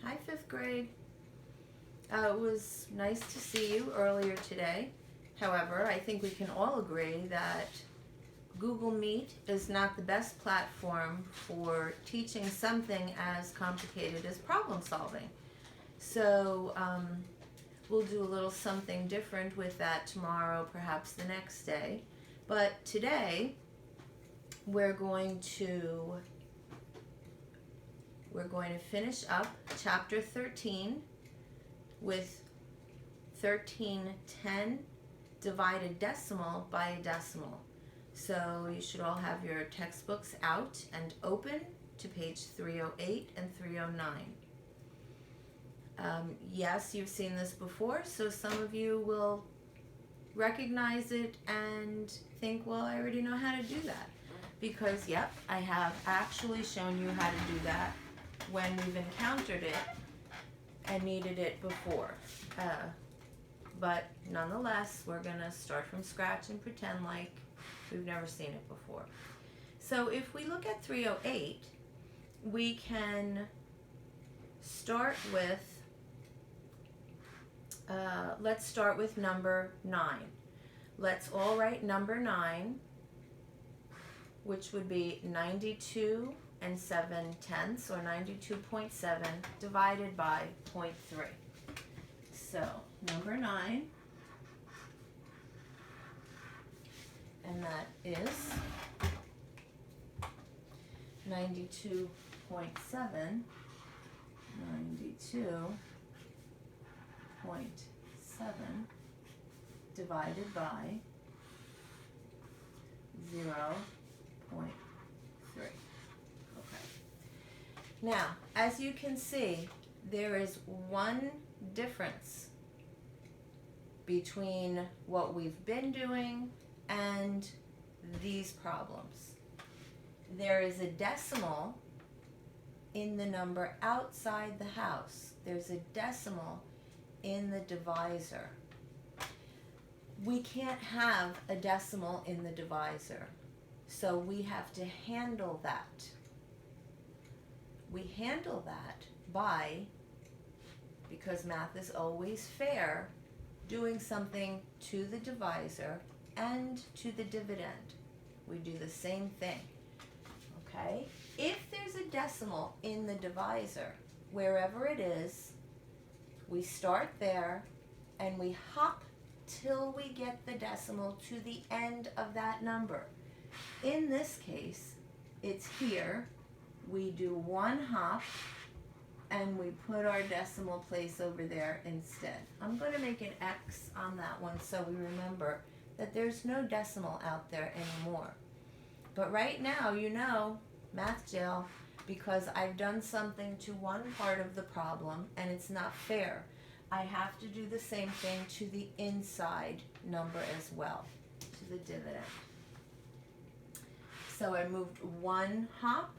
Hi, fifth grade. It was nice to see you earlier today. However, I think we can all agree that Google Meet is not the best platform for teaching something as complicated as problem solving. So we'll do a little something different with that tomorrow, perhaps the next day. But today we're going to finish up chapter 13 with 1310 divided decimal by a decimal. So you should all have your textbooks out and open to page 308 and 309. Yes, you've seen this before, so some of you will recognize it and think, well, I already know how to do that. Because, yep, I have actually shown you how to do that when we've encountered it and needed it before. But nonetheless, we're going to start from scratch and pretend like we've never seen it before. So if we look at 308, we can start with, let's start with number 9. Let's all write number 9, which would be 92 and 7/10, or 92.7 divided by 0.3. So number 9, and that is 92.7 divided by 0.3. Okay. Now, as you can see, there is one difference between what we've been doing and these problems. There is a decimal in the number outside the house. There's a decimal in the divisor. We can't have a decimal in the divisor, so we have to handle that. We handle that by, because math is always fair, doing something to the divisor and to the dividend. We do the same thing, okay? If there's a decimal in the divisor, wherever it is, we start there and we hop till we get the decimal to the end of that number. In this case, it's here. We do one hop and we put our decimal place over there instead. I'm going to make an X on that one so we remember that there's no decimal out there anymore. But right now, you know, math jail, because I've done something to one part of the problem and it's not fair. I have to do the same thing to the inside number as well, to the dividend. So I moved one hop.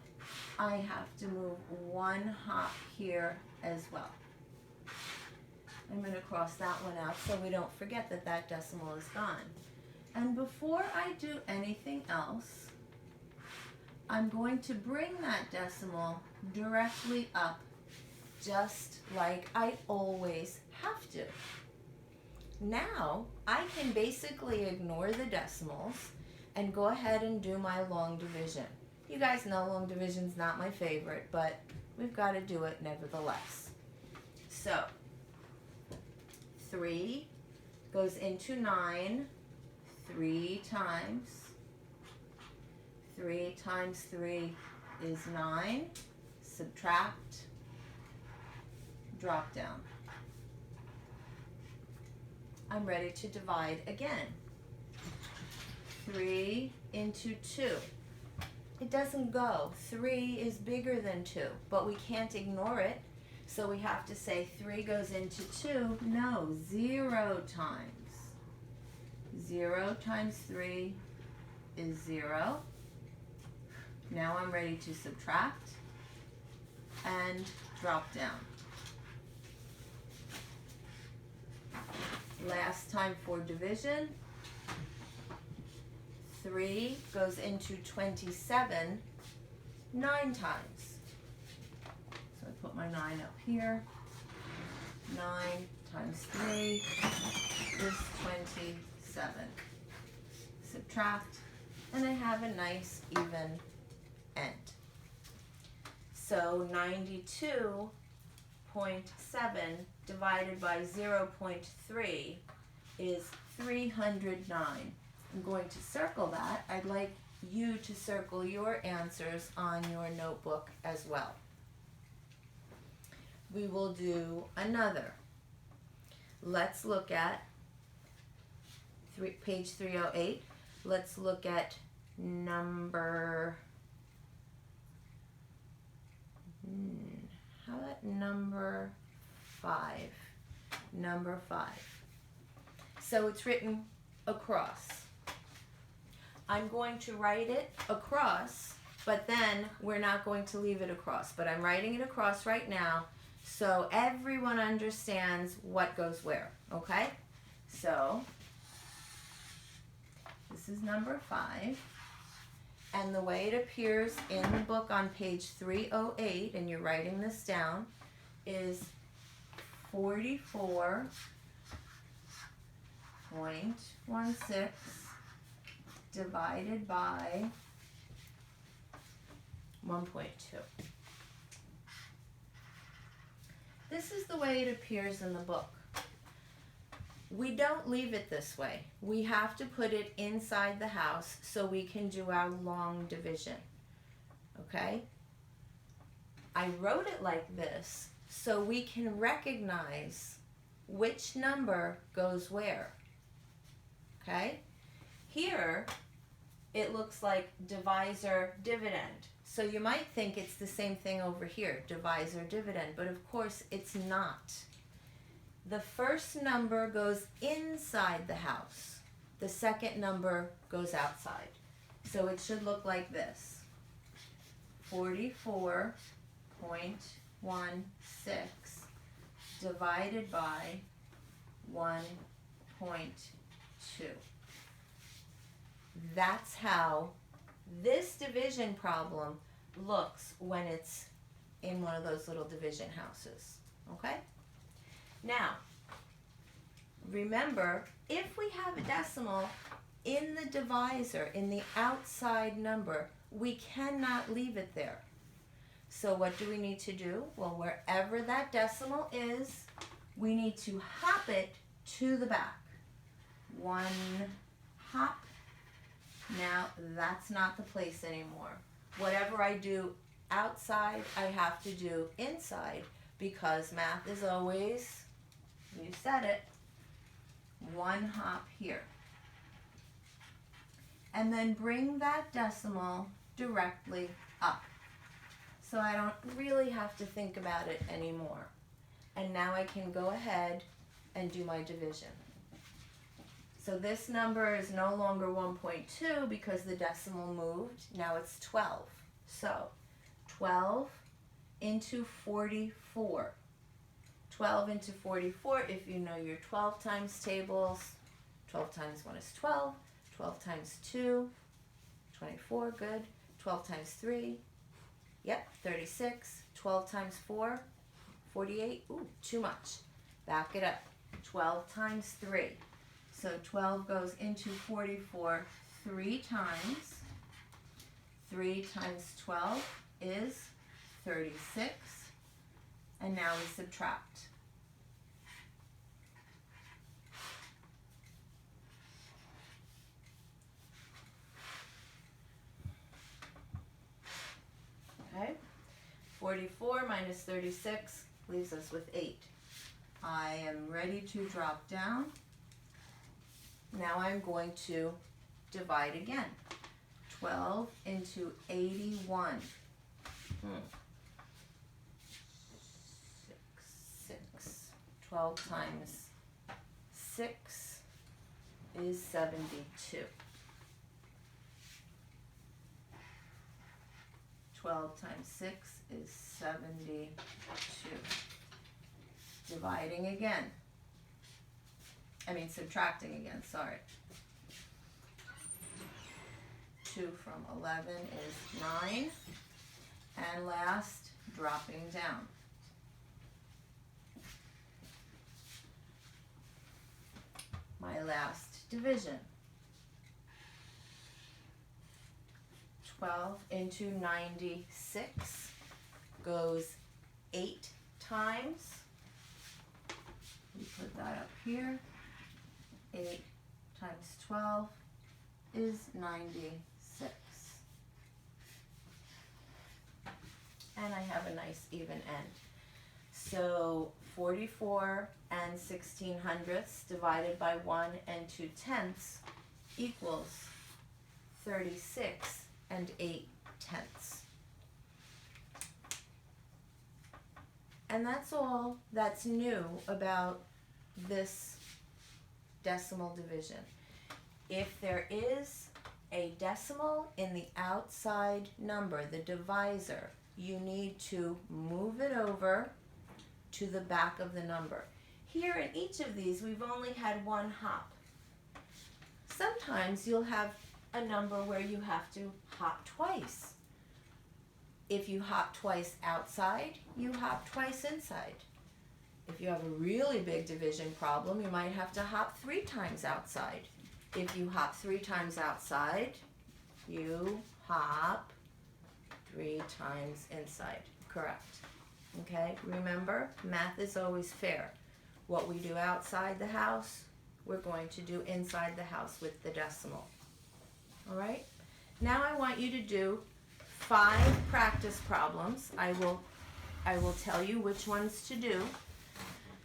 I have to move one hop here as well. I'm going to cross that one out so we don't forget that that decimal is gone. And before I do anything else, I'm going to bring that decimal directly up, just like I always have to. Now, I can basically ignore the decimals and go ahead and do my long division. You guys know long division's not my favorite, but we've got to do it nevertheless. So, 3 goes into 9 3 times. 3 times 3 is 9. Subtract. Drop down. I'm ready to divide again. 3 into 2. It doesn't go. 3 is bigger than 2, but we can't ignore it. So we have to say 3 goes into 2. No, 0 times. 0 times 3 is 0. Now I'm ready to subtract and drop down. Last time for division. 3 goes into 27 9 times. So put my 9 up here. 9 times 3 is 27. Subtract, and I have a nice even end. So 92.7 divided by 0.3 is 309. I'm going to circle that. I'd like you to circle your answers on your notebook as well. We will do another. Let's look at page 308. Let's look at number, how about number 5? Number 5. So it's written across. I'm going to write it across, but then we're not going to leave it across. But I'm writing it across right now so everyone understands what goes where, okay? So this is number 5. And the way it appears in the book on page 308, and you're writing this down, is 44.16 divided by 1.2. This is the way it appears in the book. We don't leave it this way. We have to put it inside the house so we can do our long division. Okay? I wrote it like this so we can recognize which number goes where. Okay? Here, it looks like divisor dividend. So you might think it's the same thing over here, divisor dividend, but of course it's not. The first number goes inside the house. The second number goes outside. So it should look like this. 44.16 divided by 1.2. That's how this division problem looks when it's in one of those little division houses. Okay? Now, remember, if we have a decimal in the divisor, in the outside number, we cannot leave it there. So what do we need to do? Well, wherever that decimal is, we need to hop it to the back. 1 hop. Now, that's not the place anymore. Whatever I do outside, I have to do inside, because math is always, you said it, 1 hop here. And then bring that decimal directly up. So I don't really have to think about it anymore. And now I can go ahead and do my division. So this number is no longer 1.2 because the decimal moved. Now it's 12. So 12 into 44. 12 into 44, if you know your 12 times tables, 12 times 1 is 12, 12 times 2, 24, good. 12 times 3, yep, 36. 12 times 4, 48, ooh, too much. Back it up. 12 times 3. So 12 goes into 44 3 times. 3 times 12 is 36. And now we subtract. Okay, 44 minus 36 leaves us with 8. I am ready to drop down. Now I'm going to divide again. 12 into 81. 12 times 6 is 72. 12 times 6 is 72. Dividing again. Subtracting again, sorry. 2 from 11 is 9. And last, dropping down. last division. 12 into 96 goes 8 times. We put that up here. 8 times 12 is 96. And I have a nice even end. So 44 and 1600ths divided by 1 and 2/10 equals 36 and 8/10. And that's all that's new about this decimal division. If there is a decimal in the outside number, the divisor, you need to move it over to the back of the number. Here in each of these, we've only had one hop. Sometimes you'll have a number where you have to hop twice. If you hop twice outside, you hop twice inside. If you have a really big division problem, you might have to hop 3 times outside. If you hop 3 times outside, you hop 3 times inside. Correct. Okay, remember, math is always fair. What we do outside the house, we're going to do inside the house with the decimal. All right? Now I want you to do 5 practice problems. I will tell you which ones to do.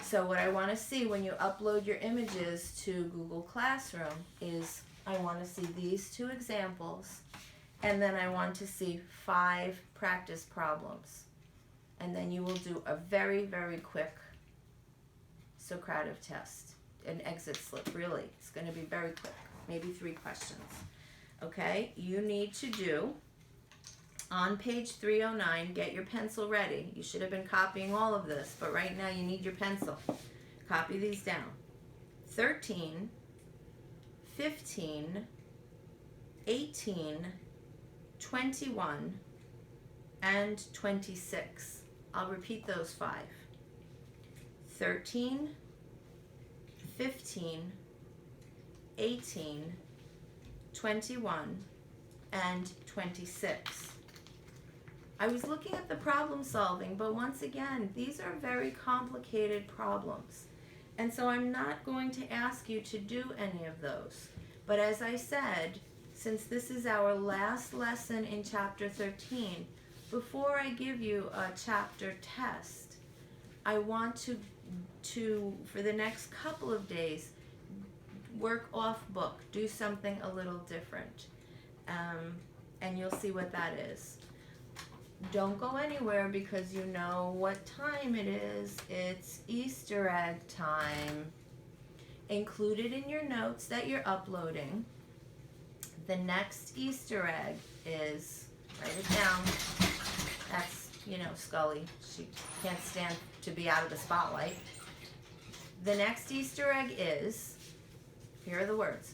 So what I want to see when you upload your images to Google Classroom is I want to see these 2 examples, and then I want to see 5 practice problems. And then you will do a very, very quick Socrative test, an exit slip, really. It's going to be very quick, maybe 3 questions. Okay, you need to do, on page 309, get your pencil ready. You should have been copying all of this, but right now you need your pencil. Copy these down. 13, 15, 18, 21, and 26. I'll repeat those 5. 13, 15, 18, 21, and 26. I was looking at the problem solving, but once again, these are very complicated problems. And so I'm not going to ask you to do any of those. But as I said, since this is our last lesson in chapter 13, before I give you a chapter test, I want to for the next couple of days, work off book, do something a little different. And you'll see what that is. Don't go anywhere because you know what time it is. It's Easter egg time. Included in your notes that you're uploading, the next Easter egg is, write it down, that's, Scully. She can't stand to be out of the spotlight. The next Easter egg is, here are the words,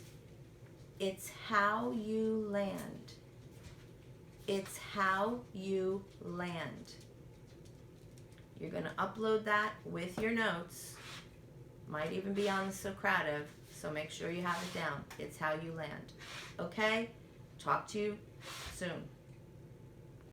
it's how you land. It's how you land. You're going to upload that with your notes. Might even be on the Socrative, so make sure you have it down. It's how you land. Okay? Talk to you soon.